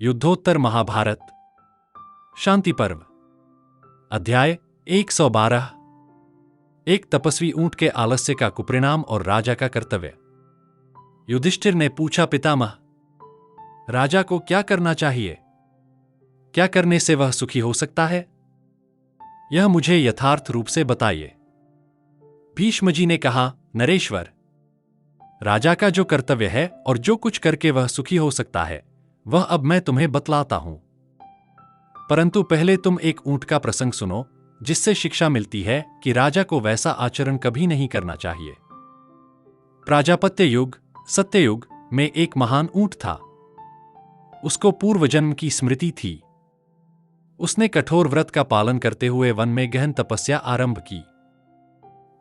युद्धोत्तर महाभारत शांति पर्व अध्याय 112 एक तपस्वी ऊंट के आलस्य का कुपरिणाम और राजा का कर्तव्य। युधिष्ठिर ने पूछा, पितामह, राजा को क्या करना चाहिए? क्या करने से वह सुखी हो सकता है? यह मुझे यथार्थ रूप से बताइए। भीष्म जी ने कहा, नरेश्वर, राजा का जो कर्तव्य है और जो कुछ करके वह सुखी हो सकता है वह अब मैं तुम्हें बतलाता हूं। परंतु पहले तुम एक ऊंट का प्रसंग सुनो, जिससे शिक्षा मिलती है कि राजा को वैसा आचरण कभी नहीं करना चाहिए। प्राजापत्य युग सत्ययुग में एक महान ऊंट था। उसको पूर्व जन्म की स्मृति थी। उसने कठोर व्रत का पालन करते हुए वन में गहन तपस्या आरंभ की।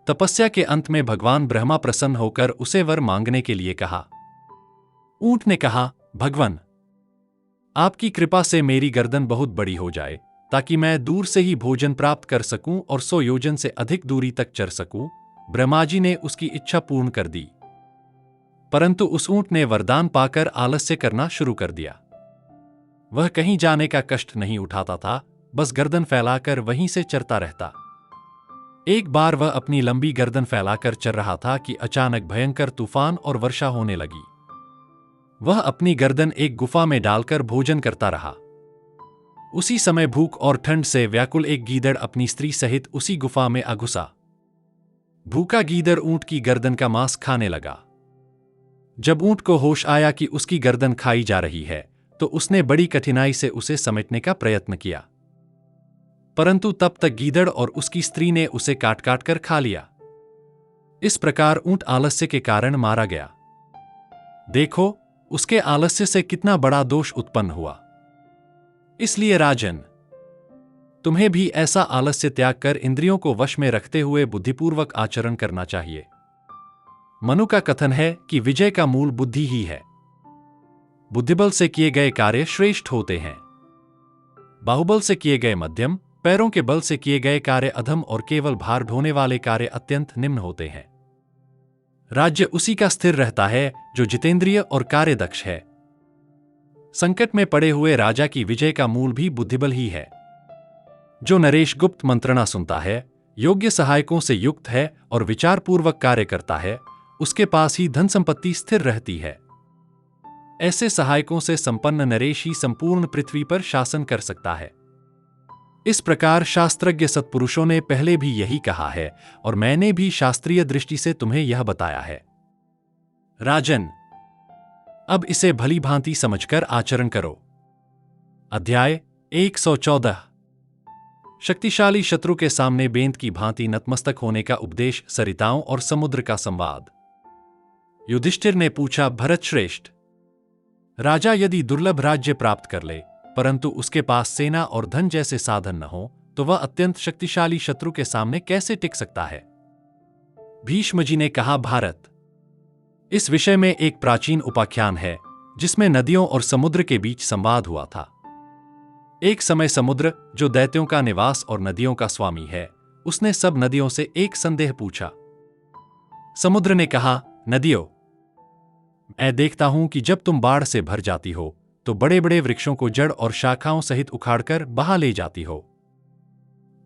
तपस्या के अंत में भगवान ब्रह्मा प्रसन्न होकर उसे वर मांगने के लिए कहा। ऊंट ने कहा, भगवान, आपकी कृपा से मेरी गर्दन बहुत बड़ी हो जाए ताकि मैं दूर से ही भोजन प्राप्त कर सकूं और 100 योजन से अधिक दूरी तक चर सकूं। ब्रह्मा जी ने उसकी इच्छा पूर्ण कर दी। परंतु उस ऊंट ने वरदान पाकर आलस्य करना शुरू कर दिया। वह कहीं जाने का कष्ट नहीं उठाता था, बस गर्दन फैलाकर वहीं से चरता रहता। एक बार वह अपनी लंबी गर्दन फैलाकर चर रहा था कि अचानक भयंकर तूफान और वर्षा होने लगी। वह अपनी गर्दन एक गुफा में डालकर भोजन करता रहा। उसी समय भूख और ठंड से व्याकुल एक गीदड़ अपनी स्त्री सहित उसी गुफा में आ घुसा। भूखा गीदड़ ऊंट की गर्दन का मांस खाने लगा। जब ऊंट को होश आया कि उसकी गर्दन खाई जा रही है, तो उसने बड़ी कठिनाई से उसे समेटने का प्रयत्न किया। परंतु तब तक गीदड़ और उसकी स्त्री ने उसे काट काट कर खा लिया। इस प्रकार ऊंट आलस्य के कारण मारा गया। देखो, उसके आलस्य से कितना बड़ा दोष उत्पन्न हुआ। इसलिए राजन, तुम्हें भी ऐसा आलस्य त्याग कर इंद्रियों को वश में रखते हुए बुद्धिपूर्वक आचरण करना चाहिए। मनु का कथन है कि विजय का मूल बुद्धि ही है। बुद्धिबल से किए गए कार्य श्रेष्ठ होते हैं। बाहुबल से किए गए मध्यम, पैरों के बल से किए गए कार्य अधम और केवल भार ढोने वाले कार्य अत्यंत निम्न होते हैं। राज्य उसी का स्थिर रहता है जो जितेंद्रिय और कार्यदक्ष है। संकट में पड़े हुए राजा की विजय का मूल भी बुद्धिबल ही है। जो नरेश गुप्त मंत्रणा सुनता है, योग्य सहायकों से युक्त है और विचारपूर्वक कार्य करता है, उसके पास ही धन संपत्ति स्थिर रहती है। ऐसे सहायकों से संपन्न नरेश ही संपूर्ण पृथ्वी पर शासन कर सकता है। इस प्रकार शास्त्रज्ञ सत्पुरुषों ने पहले भी यही कहा है और मैंने भी शास्त्रीय दृष्टि से तुम्हें यह बताया है। राजन, अब इसे भली भांति समझकर आचरण करो। अध्याय 114 शक्तिशाली शत्रु के सामने बेंत की भांति नतमस्तक होने का उपदेश, सरिताओं और समुद्र का संवाद। युधिष्ठिर ने पूछा, भरत श्रेष्ठ, राजा यदि दुर्लभ राज्य प्राप्त कर ले परंतु उसके पास सेना और धन जैसे साधन न हो, तो वह अत्यंत शक्तिशाली शत्रु के सामने कैसे टिक सकता है? भीष्म जी ने कहा, भारत, इस विषय में एक प्राचीन उपाख्यान है जिसमें नदियों और समुद्र के बीच संवाद हुआ था। एक समय समुद्र, जो दैत्यों का निवास और नदियों का स्वामी है, उसने सब नदियों से एक संदेह पूछा। समुद्र ने कहा, नदियों, मैं देखता हूं कि जब तुम बाढ़ से भर जाती हो तो बड़े बड़े वृक्षों को जड़ और शाखाओं सहित उखाड़कर बहा ले जाती हो,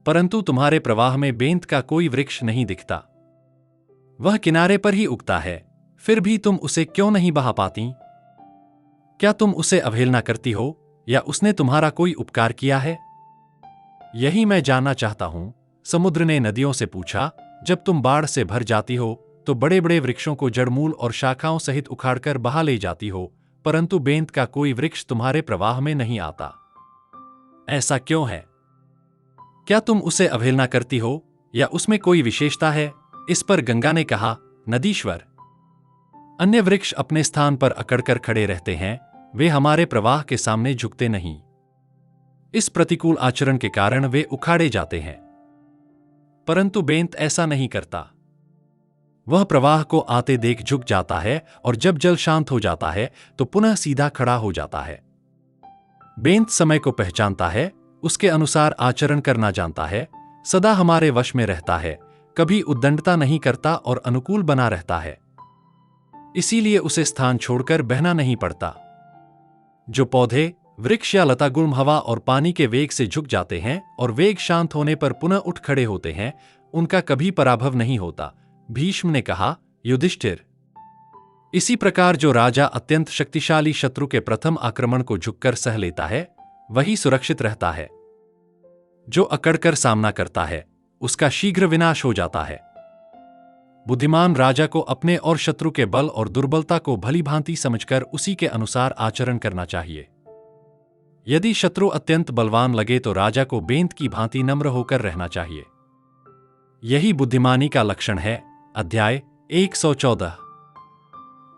परंतु तुम्हारे प्रवाह में बेंत का कोई वृक्ष नहीं दिखता। वह किनारे पर ही उगता है, फिर भी तुम उसे क्यों नहीं बहा पाती? क्या तुम उसे अवहेलना करती हो या उसने तुम्हारा कोई उपकार किया है? यही मैं जानना चाहता हूं। समुद्र ने नदियों से पूछा, जब तुम बाढ़ से भर जाती हो तो बड़े बड़े वृक्षों को जड़मूल और शाखाओं सहित उखाड़कर बहा ले जाती हो, परंतु बेंत का कोई वृक्ष तुम्हारे प्रवाह में नहीं आता। ऐसा क्यों है? क्या तुम उसे अवहेलना करती हो या उसमें कोई विशेषता है? इस पर गंगा ने कहा, नदीश्वर, अन्य वृक्ष अपने स्थान पर अकड़कर खड़े रहते हैं, वे हमारे प्रवाह के सामने झुकते नहीं। इस प्रतिकूल आचरण के कारण वे उखाड़े जाते हैं, परंतु बेंत ऐसा नहीं करता। वह प्रवाह को आते देख झुक जाता है और जब जल शांत हो जाता है तो पुनः सीधा खड़ा हो जाता है। बेंत समय को पहचानता है, उसके अनुसार आचरण करना जानता है, सदा हमारे वश में रहता है, कभी उद्दंडता नहीं करता और अनुकूल बना रहता है। इसीलिए उसे स्थान छोड़कर बहना नहीं पड़ता। जो पौधे, वृक्ष या लता गुल्म हवा और पानी के वेग से झुक जाते हैं और वेग शांत होने पर पुनः उठ खड़े होते हैं, उनका कभी पराभव नहीं होता। भीष्म ने कहा, युधिष्ठिर, इसी प्रकार जो राजा अत्यंत शक्तिशाली शत्रु के प्रथम आक्रमण को झुककर सह लेता है, वही सुरक्षित रहता है। जो अकड़कर सामना करता है, उसका शीघ्र विनाश हो जाता है। बुद्धिमान राजा को अपने और शत्रु के बल और दुर्बलता को भली भांति समझकर उसी के अनुसार आचरण करना चाहिए। यदि शत्रु अत्यंत बलवान लगे तो राजा को बेंत की भांति नम्र होकर रहना चाहिए। यही बुद्धिमानी का लक्षण है। अध्याय 114।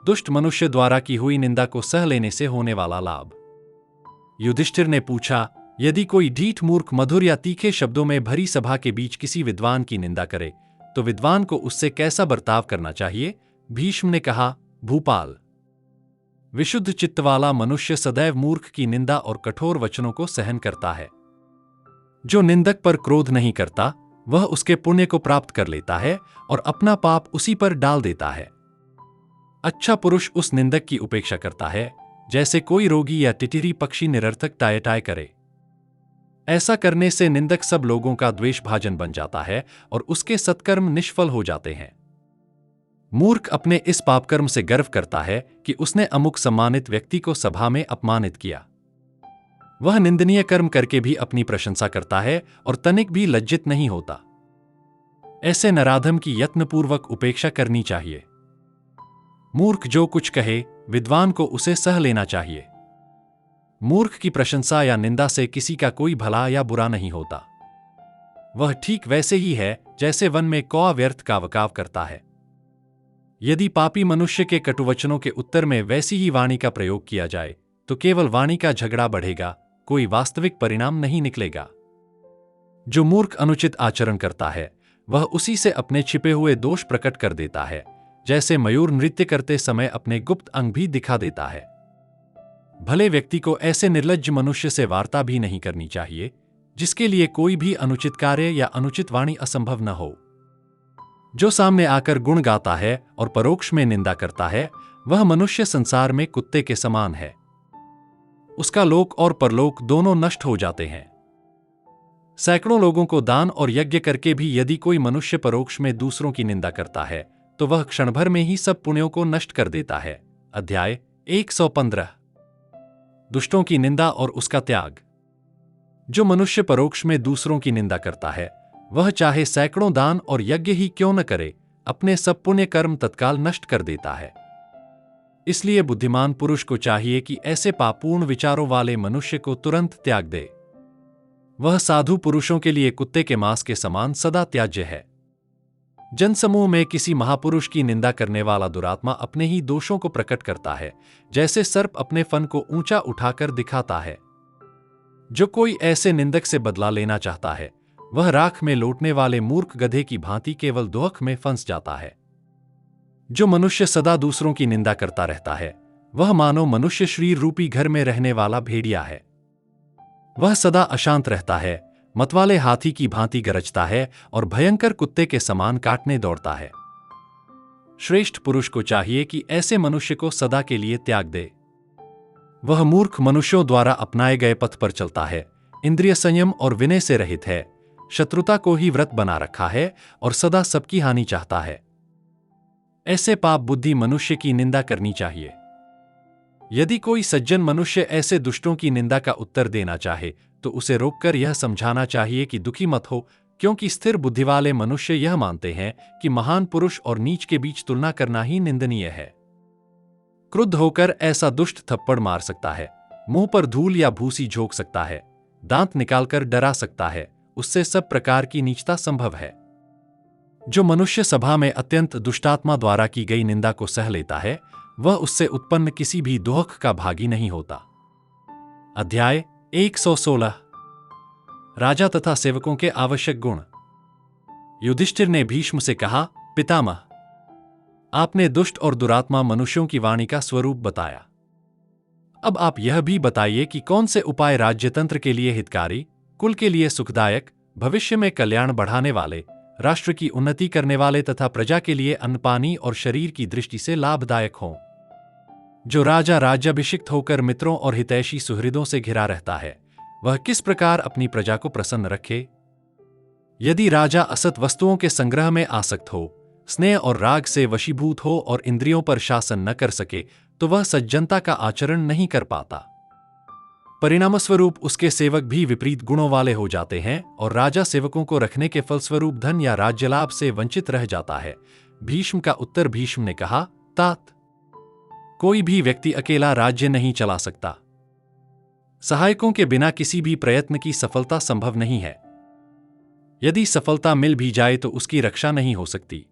दुष्ट मनुष्य द्वारा की हुई निंदा को सह लेने से होने वाला लाभ। युधिष्ठिर ने पूछा, यदि कोई ढीठ मूर्ख मधुर या तीखे शब्दों में भरी सभा के बीच किसी विद्वान की निंदा करे तो विद्वान को उससे कैसा बर्ताव करना चाहिए? भीष्म ने कहा, भूपाल, विशुद्ध चित्त वाला मनुष्य सदैव मूर्ख की निंदा और कठोर वचनों को सहन करता है। जो निंदक पर क्रोध नहीं करता, वह उसके पुण्य को प्राप्त कर लेता है और अपना पाप उसी पर डाल देता है। अच्छा पुरुष उस निंदक की उपेक्षा करता है जैसे कोई रोगी या टिटिरी पक्षी निरर्थक टाय करे। ऐसा करने से निंदक सब लोगों का द्वेषभाजन बन जाता है और उसके सत्कर्म निष्फल हो जाते हैं। मूर्ख अपने इस पापकर्म से गर्व करता है कि उसने अमुक सम्मानित व्यक्ति को सभा में अपमानित किया। वह निंदनीय कर्म करके भी अपनी प्रशंसा करता है और तनिक भी लज्जित नहीं होता। ऐसे नराधम की यत्नपूर्वक उपेक्षा करनी चाहिए। मूर्ख जो कुछ कहे, विद्वान को उसे सह लेना चाहिए। मूर्ख की प्रशंसा या निंदा से किसी का कोई भला या बुरा नहीं होता। वह ठीक वैसे ही है जैसे वन में कौआ व्यर्थ कावकाव करता है। यदि पापी मनुष्य के कटुवचनों के उत्तर में वैसी ही वाणी का प्रयोग किया जाए तो केवल वाणी का झगड़ा बढ़ेगा, कोई वास्तविक परिणाम नहीं निकलेगा। जो मूर्ख अनुचित आचरण करता है, वह उसी से अपने छिपे हुए दोष प्रकट कर देता है, जैसे मयूर नृत्य करते समय अपने गुप्त अंग भी दिखा देता है। भले व्यक्ति को ऐसे निर्लज्ज मनुष्य से वार्ता भी नहीं करनी चाहिए जिसके लिए कोई भी अनुचित कार्य या अनुचित वाणी असंभव न हो। जो सामने आकर गुण गाता है और परोक्ष में निंदा करता है, वह मनुष्य संसार में कुत्ते के समान है। उसका लोक और परलोक दोनों नष्ट हो जाते हैं। सैकड़ों लोगों को दान और यज्ञ करके भी यदि कोई मनुष्य परोक्ष में दूसरों की निंदा करता है तो वह क्षण भर में ही सब पुण्यों को नष्ट कर देता है। अध्याय 115। दुष्टों की निंदा और उसका त्याग। जो मनुष्य परोक्ष में दूसरों की निंदा करता है, वह चाहे सैकड़ों दान और यज्ञ ही क्यों न करे, अपने सब पुण्य कर्म तत्काल नष्ट कर देता है। इसलिए बुद्धिमान पुरुष को चाहिए कि ऐसे पापूर्ण विचारों वाले मनुष्य को तुरंत त्याग दे। वह साधु पुरुषों के लिए कुत्ते के मांस के समान सदा त्याज्य है। जनसमूह में किसी महापुरुष की निंदा करने वाला दुरात्मा अपने ही दोषों को प्रकट करता है, जैसे सर्प अपने फन को ऊंचा उठाकर दिखाता है। जो कोई ऐसे निंदक से बदला लेना चाहता है, वह राख में लौटने वाले मूर्ख गधे की भांति केवल दोहक में फंस जाता है। जो मनुष्य सदा दूसरों की निंदा करता रहता है, वह मानो मनुष्य शरीर रूपी घर में रहने वाला भेड़िया है। वह सदा अशांत रहता है, मतवाले हाथी की भांति गरजता है और भयंकर कुत्ते के समान काटने दौड़ता है। श्रेष्ठ पुरुष को चाहिए कि ऐसे मनुष्य को सदा के लिए त्याग दे। वह मूर्ख मनुष्यों द्वारा अपनाए गए पथ पर चलता है, इंद्रिय संयम और विनय से रहित है, शत्रुता को ही व्रत बना रखा है और सदा सबकी हानि चाहता है। ऐसे पाप बुद्धि मनुष्य की निंदा करनी चाहिए। यदि कोई सज्जन मनुष्य ऐसे दुष्टों की निंदा का उत्तर देना चाहे तो उसे रोककर यह समझाना चाहिए कि दुखी मत हो, क्योंकि स्थिर बुद्धि वाले मनुष्य यह मानते हैं कि महान पुरुष और नीच के बीच तुलना करना ही निंदनीय है। क्रुद्ध होकर ऐसा दुष्ट थप्पड़ मार सकता है, मुंह पर धूल या भूसी झोंक सकता है, दांत निकालकर डरा सकता है, उससे सब प्रकार की नीचता संभव है। जो मनुष्य सभा में अत्यंत दुष्टात्मा द्वारा की गई निंदा को सह लेता है, वह उससे उत्पन्न किसी भी दोहक का भागी नहीं होता। अध्याय 116। राजा तथा सेवकों के आवश्यक गुण। युधिष्ठिर ने भीष्म से कहा, पितामह, आपने दुष्ट और दुरात्मा मनुष्यों की वाणी का स्वरूप बताया। अब आप यह भी बताइए कि कौन से उपाय राज्यतंत्र के लिए हितकारी, कुल के लिए सुखदायक, भविष्य में कल्याण बढ़ाने वाले, राष्ट्र की उन्नति करने वाले तथा प्रजा के लिए अन्नपानी और शरीर की दृष्टि से लाभदायक हों। जो राजा राज्याभिषिक्त होकर मित्रों और हितैषी सुहृदों से घिरा रहता है, वह किस प्रकार अपनी प्रजा को प्रसन्न रखे? यदि राजा असत वस्तुओं के संग्रह में आसक्त हो, स्नेह और राग से वशीभूत हो और इंद्रियों पर शासन न कर सके, तो वह सज्जनता का आचरण नहीं कर पाता। परिणामस्वरूप उसके सेवक भी विपरीत गुणों वाले हो जाते हैं और राजा सेवकों को रखने के फलस्वरूप धन या राज्य लाभ से वंचित रह जाता है। भीष्म का उत्तर। भीष्म ने कहा, तात, कोई भी व्यक्ति अकेला राज्य नहीं चला सकता। सहायकों के बिना किसी भी प्रयत्न की सफलता संभव नहीं है। यदि सफलता मिल भी जाए तो उसकी रक्षा नहीं हो सकती।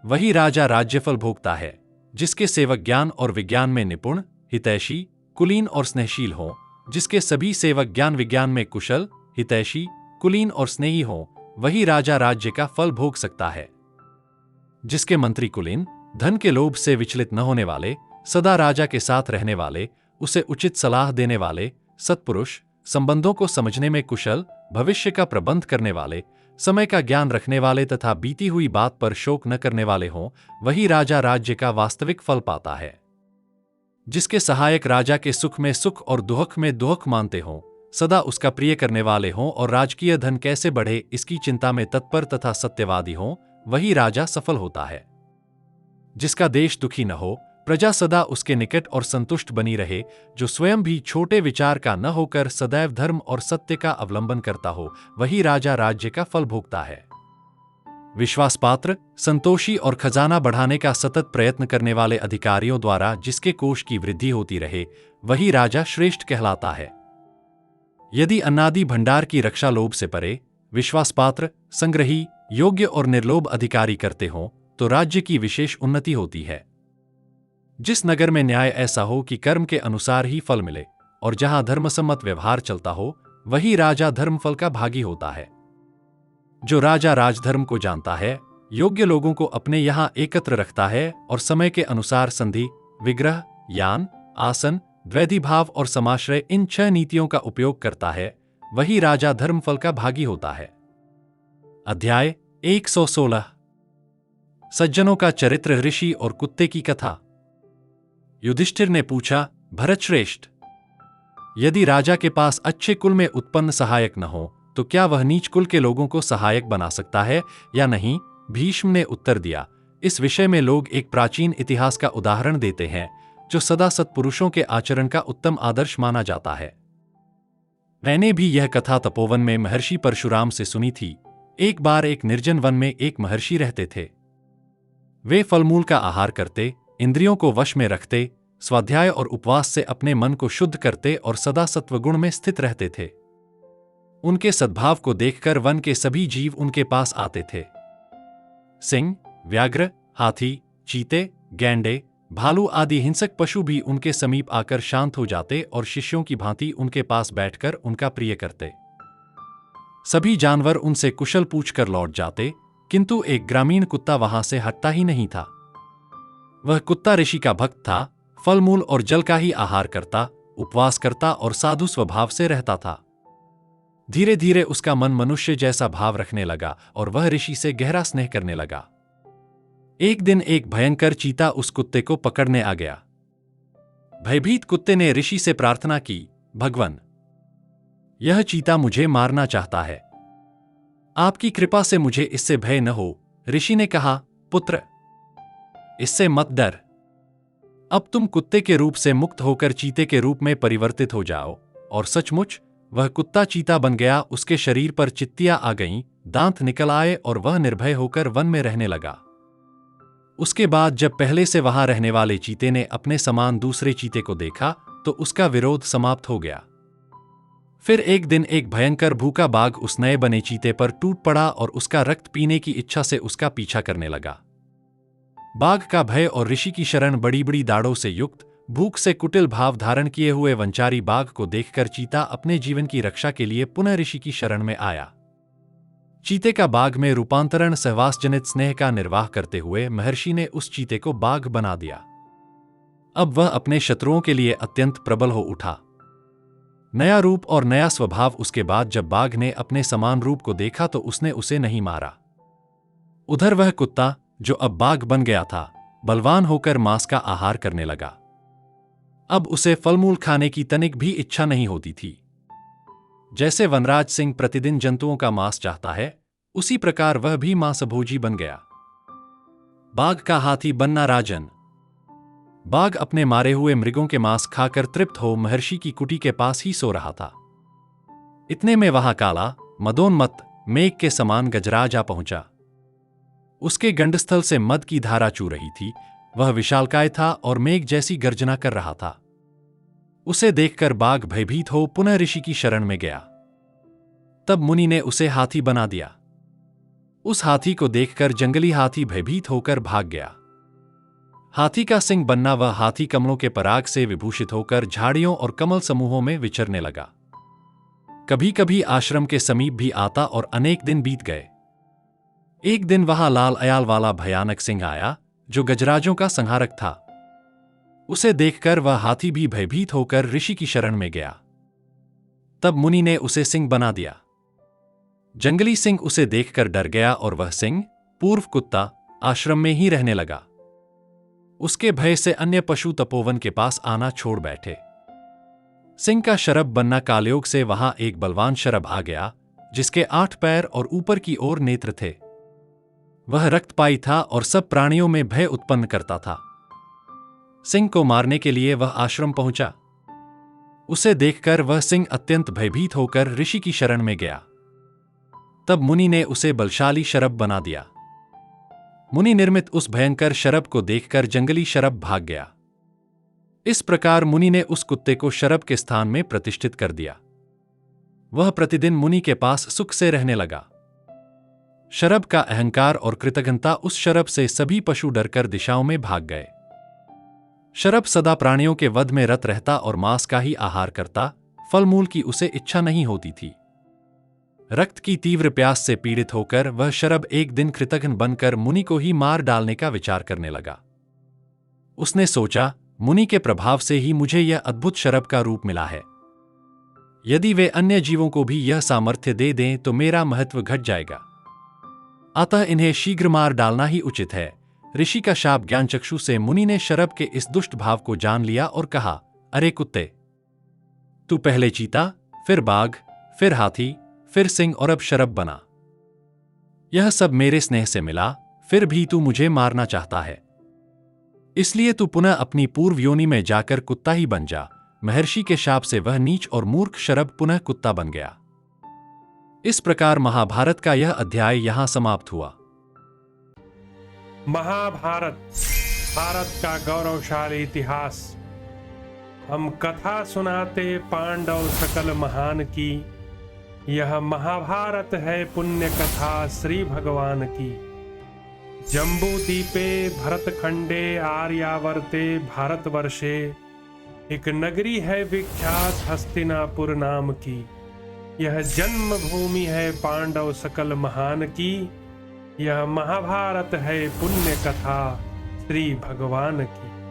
वही राजा राज्यफल भोगता है जिसके सेवक ज्ञान और विज्ञान में निपुण, हितैषी, कुलीन और स्नेहशील हों। जिसके सभी सेवक ज्ञान विज्ञान में कुशल, हितैषी, कुलीन और स्नेही हों, वही राजा राज्य का फल भोग सकता है। जिसके मंत्री कुलीन, धन के लोभ से विचलित न होने वाले, सदा राजा के साथ रहने वाले, उसे उचित सलाह देने वाले, सत्पुरुष, संबंधों को समझने में कुशल, भविष्य का प्रबंध करने वाले, समय का ज्ञान रखने वाले तथा बीती हुई बात पर शोक न करने वाले हों, वही राजा राज्य का वास्तविक फल पाता है। जिसके सहायक राजा के सुख में सुख और दुख में दुख मानते हों, सदा उसका प्रिय करने वाले हों और राजकीय धन कैसे बढ़े इसकी चिंता में तत्पर तथा सत्यवादी हों, वही राजा सफल होता है। जिसका देश दुखी न हो, प्रजा सदा उसके निकट और संतुष्ट बनी रहे, जो स्वयं भी छोटे विचार का न होकर सदैव धर्म और सत्य का अवलंबन करता हो, वही राजा राज्य का फल भोगता है। विश्वासपात्र, संतोषी और खजाना बढ़ाने का सतत प्रयत्न करने वाले अधिकारियों द्वारा जिसके कोष की वृद्धि होती रहे, वही राजा श्रेष्ठ कहलाता है। यदि अन्नादि भंडार की रक्षा लोभ से परे, विश्वासपात्र, संग्रही, योग्य और निर्लोभ अधिकारी करते हों, तो राज्य की विशेष उन्नति होती है। जिस नगर में न्याय ऐसा हो कि कर्म के अनुसार ही फल मिले और जहां धर्मसम्मत व्यवहार चलता हो, वही राजा धर्मफल का भागी होता है। जो राजा राजधर्म को जानता है, योग्य लोगों को अपने यहां एकत्र रखता है और समय के अनुसार संधि, विग्रह, यान, आसन, द्वैधिभाव और समाश्रय इन 6 नीतियों का उपयोग करता है, वही राजा धर्मफल का भागी होता है। अध्याय 116। सज्जनों का चरित्र, ऋषि और कुत्ते की कथा। युधिष्ठिर ने पूछा, भरतश्रेष्ठ, यदि राजा के पास अच्छे कुल में उत्पन्न सहायक न हो, तो क्या वह नीच कुल के लोगों को सहायक बना सकता है या नहीं? भीष्म ने उत्तर दिया, इस विषय में लोग एक प्राचीन इतिहास का उदाहरण देते हैं, जो सदा सत्पुरुषों के आचरण का उत्तम आदर्श माना जाता है। मैंने भी यह कथा तपोवन में महर्षि परशुराम से सुनी थी। एक बार एक निर्जन वन में एक महर्षि रहते थे। वे फलमूल का आहार करते, इंद्रियों को वश में रखते, स्वाध्याय और उपवास से अपने मन को शुद्ध करते और सदा सत्वगुण में स्थित रहते थे। उनके सद्भाव को देखकर वन के सभी जीव उनके पास आते थे। सिंह, व्याघ्र, हाथी, चीते, गैंडे, भालू आदि हिंसक पशु भी उनके समीप आकर शांत हो जाते और शिष्यों की भांति उनके पास बैठकर उनका प्रिय करते। सभी जानवर उनसे कुशल पूछकर लौट जाते, किंतु एक ग्रामीण कुत्ता वहां से हटता ही नहीं था। वह कुत्ता ऋषि का भक्त था, फल मूल और जल का ही आहार करता, उपवास करता और साधु स्वभाव से रहता था। धीरे धीरे उसका मन मनुष्य जैसा भाव रखने लगा और वह ऋषि से गहरा स्नेह करने लगा। एक दिन एक भयंकर चीता उस कुत्ते को पकड़ने आ गया। भयभीत कुत्ते ने ऋषि से प्रार्थना की, भगवन, यह चीता मुझे मारना चाहता है, आपकी कृपा से मुझे इससे भय न हो। ऋषि ने कहा, पुत्र, इससे मत डर। अब तुम कुत्ते के रूप से मुक्त होकर चीते के रूप में परिवर्तित हो जाओ। और सचमुच वह कुत्ता चीता बन गया। उसके शरीर पर चित्तियां आ गईं, दांत निकल आए और वह निर्भय होकर वन में रहने लगा। उसके बाद जब पहले से वहां रहने वाले चीते ने अपने समान दूसरे चीते को देखा, तो उसका विरोध समाप्त हो गया। फिर एक दिन एक भयंकर भूखा बाघ उस नए बने चीते पर टूट पड़ा और उसका रक्त पीने की इच्छा से उसका पीछा करने लगा। बाघ का भय और ऋषि की शरण बड़ी बड़ी दाढ़ों से युक्त, भूख से कुटिल भाव धारण किए हुए वंचारी बाघ को देखकर चीता अपने जीवन की रक्षा के लिए पुनः ऋषि की शरण में आया। चीते का बाघ में रूपांतरण सहवासजनित स्नेह का निर्वाह करते हुए महर्षि ने उस चीते को बाघ बना दिया। अब वह अपने शत्रुओं के लिए अत्यंत प्रबल हो उठा। नया रूप और नया स्वभाव। उसके बाद जब बाघ ने अपने समान रूप को देखा तो उसने उसे नहीं मारा। उधर वह कुत्ता, जो अब बाघ बन गया था, बलवान होकर मांस का आहार करने लगा। अब उसे फलमूल खाने की तनिक भी इच्छा नहीं होती थी। जैसे वनराज सिंह प्रतिदिन जंतुओं का मांस चाहता है, उसी प्रकार वह भी मांसभोजी बन गया। बाघ का हाथी बनना। राजन। बाघ अपने मारे हुए मृगों के मांस खाकर तृप्त हो महर्षि की कुटी के पास ही सो रहा था। इतने में वहां काला, मदोन्मत्त मेघ के समान गजराज आ पहुंचा। उसके गंडस्थल से मद की धारा चू रही थी। वह विशालकाय था और मेघ जैसी गर्जना कर रहा था। उसे देखकर बाघ भयभीत हो पुनः ऋषि की शरण में गया। तब मुनि ने उसे हाथी बना दिया। उस हाथी को देखकर जंगली हाथी भयभीत होकर भाग गया। हाथी का सिंह बनना। वह हाथी कमलों के पराग से विभूषित होकर झाड़ियों और कमल समूहों में विचरने लगा। कभी कभी आश्रम के समीप भी आता और अनेक दिन बीत गए। एक दिन वहां लाल अयाल वाला भयानक सिंह आया, जो गजराजों का संहारक था। उसे देखकर वह हाथी भी भयभीत होकर ऋषि की शरण में गया। तब मुनि ने उसे सिंह बना दिया। जंगली सिंह उसे देखकर डर गया और वह सिंह, पूर्व कुत्ता, आश्रम में ही रहने लगा। उसके भय से अन्य पशु तपोवन के पास आना छोड़ बैठे। सिंह का शरभ बनना कालयोग से वहां एक बलवान शरभ आ गया, जिसके 8 पैर और ऊपर की ओर नेत्र थे। वह रक्तपाई था और सब प्राणियों में भय उत्पन्न करता था। सिंह को मारने के लिए वह आश्रम पहुंचा। उसे देखकर वह सिंह अत्यंत भयभीत होकर ऋषि की शरण में गया। तब मुनि ने उसे बलशाली शरभ बना दिया। मुनि निर्मित उस भयंकर शरभ को देखकर जंगली शरभ भाग गया। इस प्रकार मुनि ने उस कुत्ते को शरभ के स्थान में प्रतिष्ठित कर दिया। वह प्रतिदिन मुनि के पास सुख से रहने लगा। शरभ का अहंकार और कृतघ्नता उस शरभ से सभी पशु डरकर दिशाओं में भाग गए। शरभ सदा प्राणियों के वध में रत रहता और मांस का ही आहार करता। फल मूल की उसे इच्छा नहीं होती थी। रक्त की तीव्र प्यास से पीड़ित होकर वह शरभ एक दिन कृतघ्न बनकर मुनि को ही मार डालने का विचार करने लगा। उसने सोचा, मुनि के प्रभाव से ही मुझे यह अद्भुत शरभ का रूप मिला है। यदि वे अन्य जीवों को भी यह सामर्थ्य दे दें तो मेरा महत्व घट जाएगा। अतः इन्हें शीघ्र मार डालना ही उचित है। ऋषि का शाप ज्ञानचक्षु से मुनि ने शरभ के इस दुष्ट भाव को जान लिया और कहा, अरे कुत्ते, तू पहले चीता, फिर बाघ, फिर हाथी, फिर सिंह और अब शरभ बना। यह सब मेरे स्नेह से मिला, फिर भी तू मुझे मारना चाहता है। इसलिए तू पुनः अपनी पूर्व योनि में जाकर कुत्ता ही बन जा। महर्षि के शाप से वह नीच और मूर्ख शरभ पुनः कुत्ता बन गया। इस प्रकार महाभारत का यह अध्याय यहां समाप्त हुआ। महाभारत भारत का गौरवशाली इतिहास। हम कथा सुनाते पांडव सकल महान की। यह महाभारत है पुण्य कथा श्री भगवान की। जम्बूदीपे भरतखंडे आर्यावर्ते भारतवर्षे एक नगरी है विख्यात हस्तिनापुर नाम की। यह जन्मभूमि है पांडव सकल महान की। यह महाभारत है पुण्य कथा श्री भगवान की।